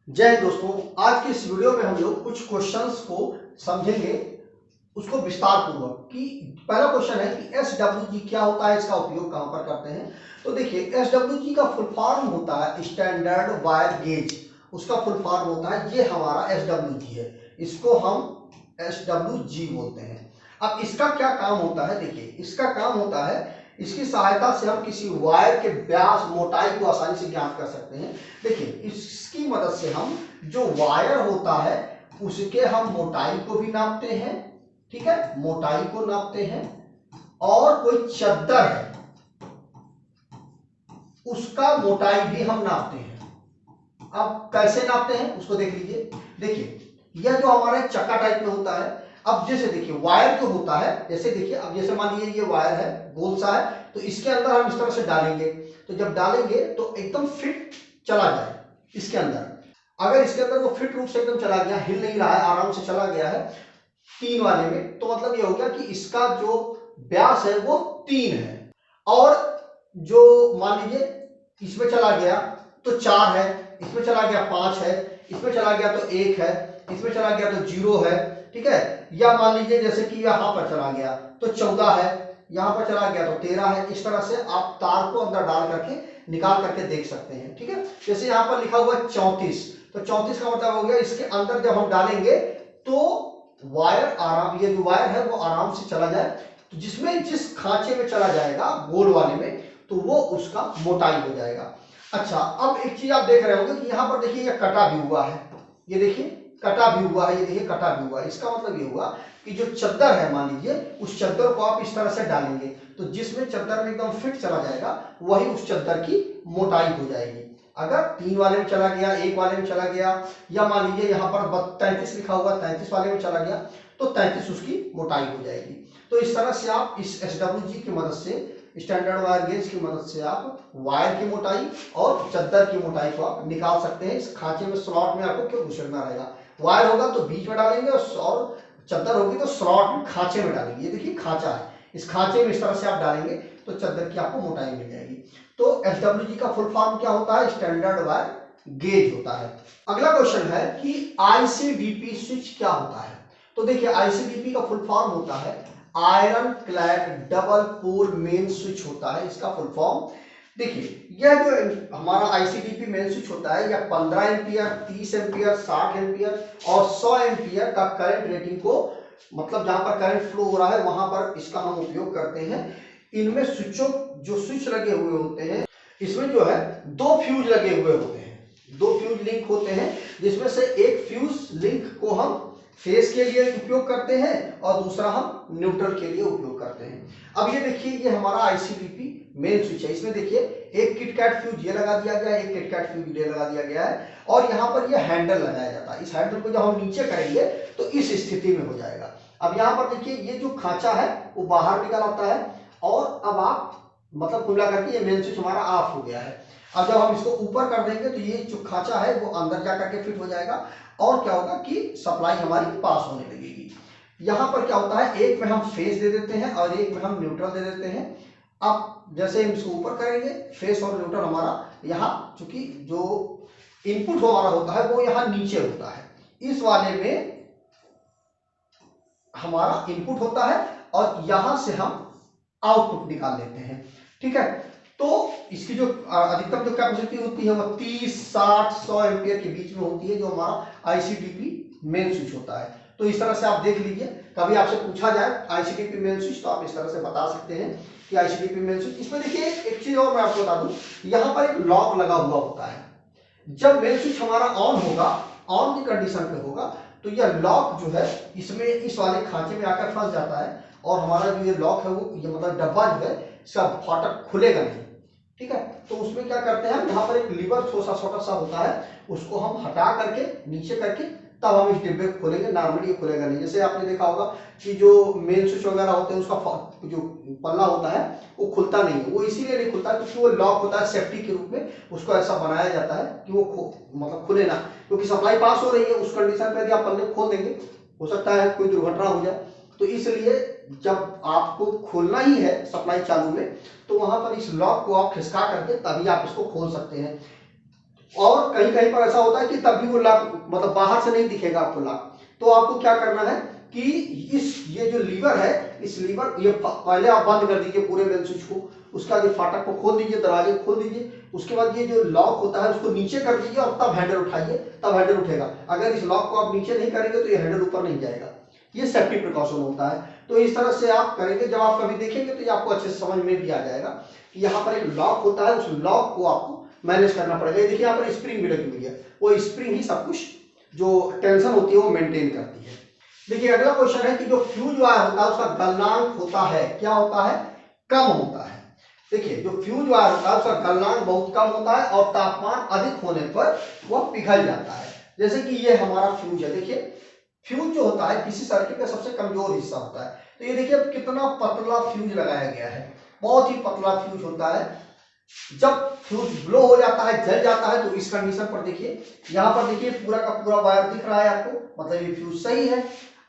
जय हिंद दोस्तों। आज की इस वीडियो में हम लोग कुछ क्वेश्चंस को समझेंगे, उसको विस्तार पूर्वक। कि पहला क्वेश्चन है कि एसडब्ल्यूजी क्या होता है, इसका उपयोग कहां पर करते हैं। तो देखिए, एसडब्ल्यूजी का फुल फॉर्म होता है स्टैंडर्ड वायर गेज। उसका फुल फॉर्म होता है, ये हमारा एसडब्ल्यूजी है, इसको हम एसडब्ल्यूजी बोलते हैं। अब इसका क्या काम होता है, देखिए इसका काम होता है, इसकी सहायता से हम किसी वायर के व्यास मोटाई को आसानी से ज्ञात कर सकते हैं। देखिए इसकी मदद से हम जो वायर होता है उसके हम मोटाई को भी नापते हैं, ठीक है, मोटाई को नापते हैं। और कोई चद्दर है उसका मोटाई भी हम नापते हैं। अब कैसे नापते हैं उसको देख लीजिए। देखिए यह जो हमारे चक्का टाइप में होता है, अब जैसे देखिए वायर जो होता है, जैसे देखिए अब जैसे मान लीजिए ये वायर है, गोल सा है, तो इसके अंदर हम इस तरह से डालेंगे, तो जब डालेंगे तो एकदम फिट चला जाए इसके अंदर। अगर इसके अंदर वो फिट रूप से एकदम चला गया, हिल नहीं रहा है, आराम से चला गया है 3 वाले में, तो मतलब ये हो गया कि इसका जो व्यास है वो 3 है। और जो मान लीजिए इसमें चला गया तो 4 है, इसमें चला गया 5 है, इसमें चला गया तो 1 है, इसमें चला गया तो 0 है, ठीक है। या मान लीजिए जैसे कि यहां पर चला गया तो 14 है, यहां पर चला गया तो 13 है। इस तरह से आप तार को अंदर डाल करके निकाल करके देख सकते हैं, ठीक है। जैसे यहां पर लिखा हुआ है 34, तो 34 का मतलब हो गया इसके अंदर जब हम डालेंगे तो वायर आराम, ये जो वायर है वो आराम से चला जाए। तो जिसमें जिस खांचे में चला जाएगा गोल वाले में, तो वो उसका मोटाई हो जाएगा। अच्छा, अब एक चीज आप देख रहे होंगे कि यहाँ पर देखिए ये कटा भी हुआ है, ये देखिए कटा भी हुआ है, ये देखिए कटा भी हुआ है। इसका मतलब ये हुआ कि जो चद्दर है, मान लीजिए उस चद्दर को आप इस तरह से डालेंगे तो जिसमें चद्दर में एकदम फिट चला जाएगा वही उस चद्दर की मोटाई हो जाएगी। अगर 3 वाले में चला गया, 1 वाले में चला गया, या मान लीजिए यहाँ पर 33 लिखा हुआ, 33 वाले में चला गया, तो 33 उसकी मोटाई हो जाएगी। तो इस तरह से आप इस एसडब्ल्यूजी की मदद से, स्टैंडर्ड वायर गेज की मदद से आप वायर की मोटाई और चद्दर की मोटाई को आप निकाल सकते हैं। इस खांचे में स्लॉट में आपको क्यों घुसना रहेगा, वायर होगा तो बीच में डालेंगे और चद्दर होगी तो स्लॉट में खांचे में डालेंगे। ये देखिए खांचा है, इस खांचे में इस तरह से आप डालेंगे तो चद्दर की आपको मोटाई मिल जाएगी। तो एसडब्ल्यूजी का फुल फॉर्म क्या होता है, स्टैंडर्ड वायर गेज होता है। अगला क्वेश्चन है कि आईसीडीपी स्विच क्या होता है। तो देखिए आईसीडीपी का फुल फॉर्म होता है iron clad double pole main switch होता है, इसका फुल फॉर्म। देखिए यह जो हमारा आईसीडीपी मेन स्विच होता है, यह 15 एम्पियर, 30 एम्पियर, 60 एम्पियर और 100 एम्पियर का करंट रेटिंग को, मतलब जहां पर करंट फ्लो हो रहा है वहां पर इसका हम उपयोग करते हैं। इनमें स्विचों, जो स्विच लगे हुए होते हैं, इसमें जो है 2 फ्यूज लगे हुए होते हैं, 2 फ्यूज लिंक होते हैं, जिसमें से एक फ्यूज लिंक को हम फेस के लिए उपयोग करते हैं और दूसरा हम न्यूट्रल के लिए उपयोग करते हैं। अब ये देखिए ये हमारा आईसीडीपी मेन स्विच है, इसमें देखिए एक किटकैट फ्यूज ये लगा दिया गया है, एक किटकैट फ्यूज ये लगा दिया गया है, और यहाँ पर ये हैंडल लगाया जाता है। इस हैंडल को जब हम नीचे करेंगे तो इस स्थिति में हो जाएगा। अब यहाँ पर देखिए ये जो खांचा है वो बाहर निकल आता है, और अब आप मतलब कुल करके ये मेन स्विच हमारा ऑफ हो गया है। अब जब हम इसको ऊपर कर देंगे तो ये जो खांचा है वो अंदर जाकर के फिट हो जाएगा, और क्या होगा कि सप्लाई हमारी पास होने लगेगी। यहां पर क्या होता है, एक में हम फेस दे देते हैं और एक में हम न्यूट्रल दे देते हैं। अब जैसे हम इसको ऊपर करेंगे, फेस और न्यूट्रल हमारा यहाँ, चूंकि जो इनपुट हमारा होता है वो यहाँ नीचे होता है, इस वाले में हमारा इनपुट होता है और यहां से हम आउटपुट निकाल लेते हैं, ठीक है। तो इसकी जो अधिकतम जो कैपेसिटी होती है वो 30, 60, 100 एम्पियर के बीच में होती है, जो हमारा आईसीडीपी मेन स्विच होता है। तो इस तरह से आप देख लीजिए, कभी आपसे पूछा जाए आईसीडीपी मेन स्विच तो आप इस तरह से बता सकते हैं कि आईसीडीपी मेन स्विच। इसमें देखिए एक चीज और मैं आपको बता दूं, यहाँ पर एक लॉक लगा हुआ होता है। जब मेन स्विच हमारा ऑन होगा, ऑन की कंडीशन पे होगा, तो यह लॉक जो है इसमें इस वाले खांचे में आकर फंस जाता है, और हमारा जो ये लॉक है वो, ये मतलब डब्बा जो है इसका फाटक खुलेगा नहीं, ठीक है। तो उसमें क्या करते हैं, यहाँ पर एक लीवर छोटा सा होता है, उसको हम हटा करके नीचे करके तब हम इस डिब्बे को खोलेंगे। नॉर्मली ये खुलेगा नहीं। जैसे आपने देखा होगा कि जो मेन स्विच वगैरह होते हैं उसका जो पल्ला होता है वो खुलता नहीं है, वो इसीलिए नहीं खुलता क्योंकि वो लॉक होता है, सेफ्टी के रूप में उसको ऐसा बनाया जाता है कि वो मतलब खुले ना, क्योंकि सप्लाई पास हो रही है उस कंडीशन पे यदि आप पल्ले खोल देंगे हो सकता है कोई दुर्घटना हो जाए। तो इसलिए जब आपको खोलना ही है सप्लाई चालू में, तो वहां पर इस लॉक को आप खिसका करके तभी आप इसको खोल सकते हैं। और कहीं कहीं पर ऐसा होता है कि तब भी वो लॉक मतलब बाहर से नहीं दिखेगा आपको लॉक। तो आपको क्या करना है कि ये जो लीवर है, इस लीवर ये पहले आप बंद कर दीजिए पूरे मेन स्विच को, उसका जो फाटक को खोल दीजिए, दरवाजे खोल दीजिए, उसके बाद ये जो लॉक होता है उसको नीचे कर दीजिए और तब हैंडल उठाइए, तब हैंडल उठेगा। अगर इस लॉक को आप नीचे नहीं करेंगे तो ये हैंडल ऊपर नहीं जाएगा। ये सेफ्टी प्रिकॉशन होता है। तो इस तरह से आप करेंगे, जब आप कभी देखेंगे तो ये आपको अच्छे से समझ में भी आ जाएगा कि यहाँ पर एक लॉक होता है, उस लॉक को आपको मैनेज करना पड़ेगा। ये देखिए यहाँ पर स्प्रिंग भी लगी हुई है, वो स्प्रिंग ही सब कुछ जो टेंशन होती है वो मेंटेन करती है। देखिए अगला क्वेश्चन है कि जो फ्यूज वायर होता है उसका गलनांक होता है, क्या होता है, कम होता है। देखिए जो फ्यूज वायर होता है उसका गलनांक बहुत कम होता है और तापमान अधिक होने पर वह पिघल जाता है। जैसे कि ये हमारा फ्यूज है, देखिए फ्यूज जो होता है किसी सर्किट का सबसे कमजोर हिस्सा होता है। तो ये देखिए अब कितना पतला फ्यूज लगाया गया है, बहुत ही पतला फ्यूज होता है। जब फ्यूज ब्लो हो जाता है, जल जाता है, तो इस कंडीशन पर देखिए यहाँ पर देखिए पूरा का पूरा वायर दिख रहा है आपको, मतलब ये फ्यूज सही है।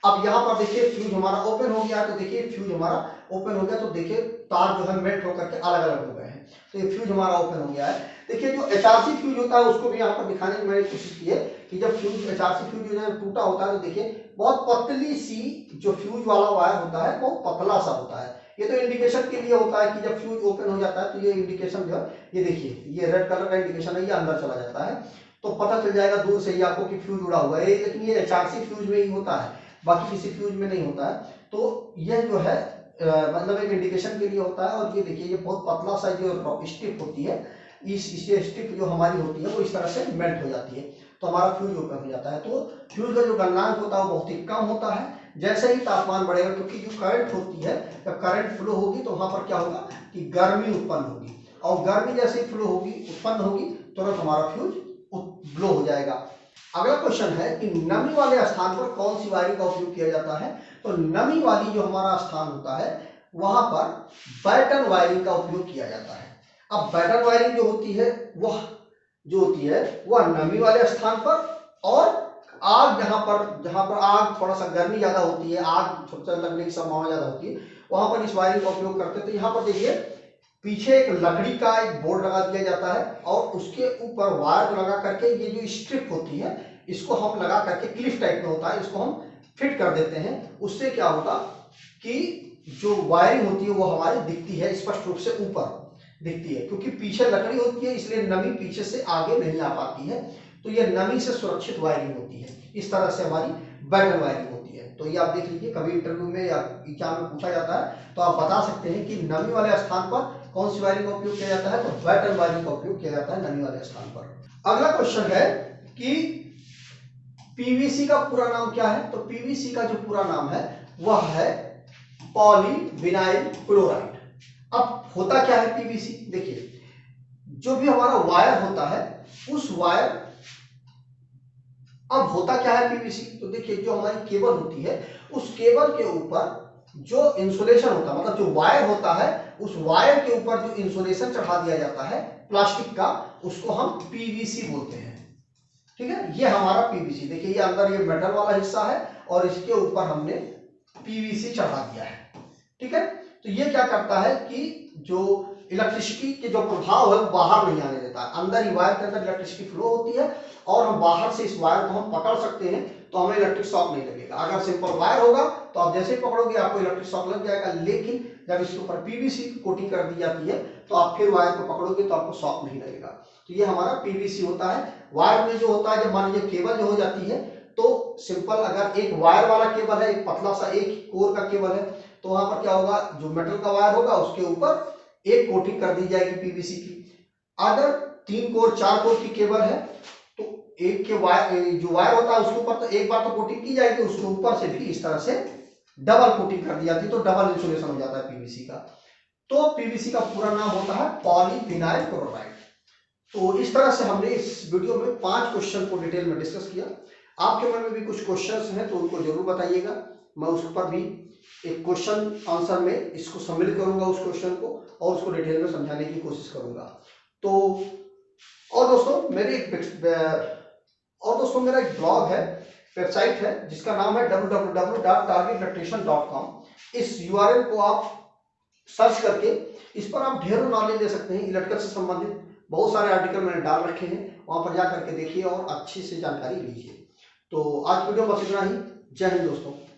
अब यहाँ पर देखिए फ्यूज हमारा ओपन हो गया, तो देखिए फ्यूज हमारा ओपन हो गया, तो देखिए तार जो है मेल्ट होकर के अलग अलग हो गए हैं, तो ये फ्यूज हमारा ओपन हो गया है। देखिए जो एचआरसी फ्यूज होता है उसको भी यहाँ पर दिखाने की मैंने कोशिश की है कि जब फ्यूज एचआरसी फ्यूज जो है टूटा होता है, तो देखिए बहुत पतली सी जो फ्यूज वाला वायर होता है बहुत पतला सा होता है। ये तो इंडिकेशन के लिए होता है कि जब फ्यूज ओपन हो जाता है तो ये इंडिकेशन जो है, ये देखिए ये रेड कलर का इंडिकेशन है, ये अंदर चला जाता है, तो पता चल जाएगा दूर से ही आपको कि फ्यूज जुड़ा हुआ है। लेकिन ये एचआरसी फ्यूज में ही होता है, बाकी किसी फ्यूज में नहीं होता है। तो यह जो है मतलब एक इंडिकेशन के लिए होता है। और ये देखिए ये बहुत पतला सा जो स्टिप होती है, इस स्टिप जो हमारी होती है वो इस तरह से मेल्ट हो जाती है, तो हमारा फ्यूज ओपन हो जाता है। तो फ्यूज का जो गलनांक होता है वो बहुत ही कम होता है। जैसे ही तापमान बढ़ेगा, क्योंकि जो करंट होती है, जब करंट फ्लो होगी तो वहां पर क्या होगा कि गर्मी उत्पन्न होगी, और गर्मी जैसे ही फ्लो होगी उत्पन्न होगी तुरंत हमारा फ्यूज ब्लो हो जाएगा। अगला क्वेश्चन है कि नमी वाले स्थान पर कौन सी वायरिंग का उपयोग किया जाता है। तो नमी वाली जो हमारा स्थान होता है वहां पर बैटन वायरिंग का उपयोग किया जाता है। अब बैटन वायरिंग जो होती है वह नमी वाले स्थान पर, और आग जहां पर आग थोड़ा सा गर्मी ज्यादा होती है, आग सबसे लगने की संभावना ज्यादा होती है, वहां पर इस वायरिंग का उपयोग करते हैं। तो यहाँ पर देखिए पीछे एक लकड़ी का एक बोर्ड लगा दिया जाता है और उसके ऊपर वायर लगा करके ये जो स्ट्रिप होती है इसको हम लगा करके, क्लिफ टाइप में होता है, इसको हम फिट कर देते हैं। उससे क्या होगा कि जो वायरिंग होती है वो हमारी दिखती है, स्पष्ट रूप से ऊपर दिखती है, क्योंकि पीछे लकड़ी होती है इसलिए नमी पीछे से आगे नहीं आ पाती है। तो ये नमी से सुरक्षित वायरिंग होती है। इस तरह से हमारी बैटन वायरिंग होती है। तो ये आप देख लीजिए, कभी इंटरव्यू में या एग्जाम में पूछा जाता है तो आप बता सकते हैं कि नमी वाले स्थान पर कौन सी वायरिंग का उपयोग किया जाता है, तो बैटन वायरिंग का उपयोग किया जाता है नमी वाले स्थान पर। अगला क्वेश्चन है कि पीवीसी का पूरा नाम क्या है। तो पीवीसी का जो पूरा नाम है वह है पॉलीविनाइल क्लोराइड। अब होता क्या है पीवीसी, देखिए जो भी हमारा वायर होता है उस वायर, अब होता क्या है पीवीसी, तो देखिए जो हमारी केबल होती है उस केबल के ऊपर जो इंसुलेशन होता है, मतलब जो वायर होता है उस वायर के ऊपर जो इंसुलेशन चढ़ा दिया जाता है प्लास्टिक का, उसको हम पीवीसी बोलते हैं। ठीक है, ये हमारा पीवीसी, देखिए ये अंदर ये मेटल वाला हिस्सा है और इसके ऊपर हमने पीवीसी चढ़ा दिया है। ठीक है, तो ये क्या करता है कि जो इलेक्ट्रिसिटी के जो प्रभाव है वो बाहर नहीं आने देता, अंदर ही वायर के अंदर इलेक्ट्रिसिटी फ्लो होती है और हम बाहर से इस वायर को हम पकड़ सकते हैं, तो हमें इलेक्ट्रिक शॉक नहीं लगेगा। अगर सिंपल वायर होगा तो आप जैसे ही पकड़ोगे आपको इलेक्ट्रिक शॉक लग जाएगा, लेकिन जब इसके ऊपर पीवीसी की कोटिंग कर दी जाती है तो आप फिर वायर को पकड़ोगे तो आपको शॉक नहीं लगेगा। तो ये हमारा पीवीसी होता है। वायर में जो होता है, जब मान लीजिए केबल जो हो जाती है तो सिंपल, अगर एक वायर वाला केबल है, एक पतला सा एक कोर का केबल है, तो वहां पर क्या होगा, जो मेटल का वायर होगा उसके ऊपर एक कोटिंग कर दी जाएगी पीवीसी की। अगर 3 कोर 4 कोर की केबल है तो एक के वायर जो वायर होता है उसके ऊपर तो एक बार तो कोटिंग की जाएगी, उसके ऊपर से भी इस तरह से डबल कोटिंग कर दी जाती है, तो डबल इंसुलेशन हो जाता है पीवीसी का। तो पीवीसी का पूरा नाम होता है पॉलीविनाइल क्लोराइड। तो इस तरह से हमने इस वीडियो में 5 क्वेश्चन को डिटेल में डिस्कस किया। आपके मन में भी कुछ क्वेश्चंस हैं तो उनको जरूर बताइएगा, मैं उस पर भी एक क्वेश्चन आंसर में इसको सम्मिलित करूंगा उस क्वेश्चन को, और उसको डिटेल में समझाने की कोशिश करूंगा। तो और दोस्तों मेरा एक ब्लॉग है, वेबसाइट है जिसका नाम है www.targetelectrician.com। इस URL को आप सर्च करके इस पर आप ढेरों नॉलेज ले सकते हैं। इलेक्ट्रिकल से संबंधित बहुत सारे आर्टिकल मैंने डाल रखे हैं वहां पर जा करके देखिए और अच्छी से जानकारी लीजिए। तो आज वीडियो बस इतना ही। जय हिंद दोस्तों।